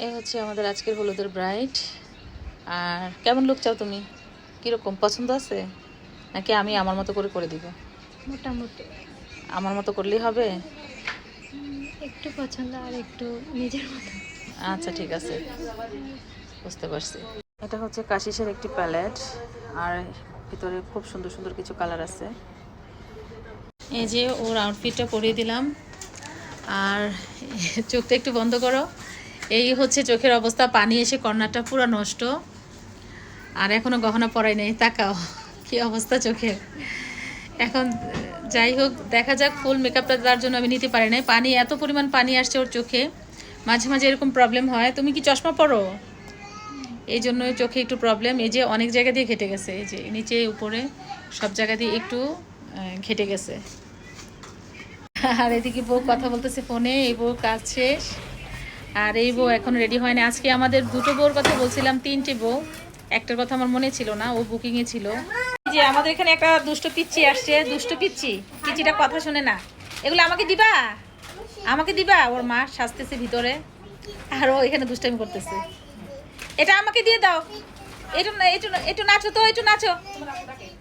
এই হচ্ছে আমাদের আজকের হলুদের ব্রাইড। আর কেমন লুক চাও তুমি? কীরকম পছন্দ আছে, নাকি আমি আমার মতো করে করে দিব? মোটামুটি আমার মতো করলেই হবে? একটু পছন্দ আর একটু নিজের মতো। আচ্ছা ঠিক আছে, বুঝতে পারছি। এটা হচ্ছে কাশিসের একটি প্যালেট, আর ভিতরে খুব সুন্দর সুন্দর কিছু কালার আছে। এই যে ওর আউটফিটটা পরিয়ে দিলাম, আর চোখটা একটু বন্ধ করো। এই হচ্ছে চোখের অবস্থা, পানি এসে কর্নারটা পুরো নষ্ট। আর এখনো গহনা পরাই নেই, তাকাও কি অবস্থা চোখের। এখন যাই হোক, দেখা যাক। ফুল মেকআপটা তার জন্য আমি নিতে পারি নাই, পানি এত পরিমাণ পানি আসছে ওর চোখে, মাঝে মাঝে এরকম প্রবলেম হয়। তুমি কি চশমা পরো? এই জন্য চোখে একটু প্রবলেম। এই যে অনেক জায়গা দিয়ে ঘেটে গেছে, এই যে নিচে উপরে সব জায়গা দিয়ে একটু ঘেটে গেছে। আর এদিকে বউ কথা বলতেছে ফোনে, এই বউ কাজ শেষ, আর এই বউ এখন রেডি হয় না। আজকে আমাদের দুটো বউর কথা বলছিলাম, তিনটে বউ, একটার কথা আমার মনে ছিল না, ও বুকিংয়ে ছিল। যে আমাদের এখানে একটা দুষ্ট পিচ্চি আসছে, দুষ্ট পিচ্চি, পিচ্চিটা কথা শুনে না। এগুলো আমাকে দিবা, আমাকে দিবা। ওর মা সাজতেছে ভিতরে, আর ও এখানে দুষ্টামি করতেছে। এটা আমাকে দিয়ে দাও, একটু একটু একটু নাচো তো, একটু নাচো,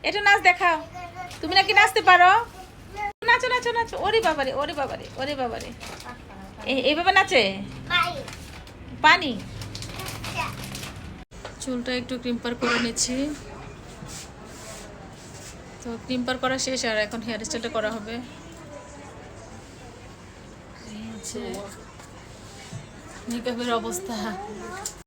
একটু নাচ দেখাও। তুমি নাকি নাচতে পারো, নাচো নাচো নাচো। ওরে বাবারে, ওরে বাবারে, ওরে বাবারে, এইভাবে নাচে। পানি। চুলটা একটু ক্রিম্পার করে নিচ্ছি, তো ক্রিম্পার করা শেষ, আর এখন হেয়ার স্টাইলটা করা হবে। এই হচ্ছে মেকআপের অবস্থা।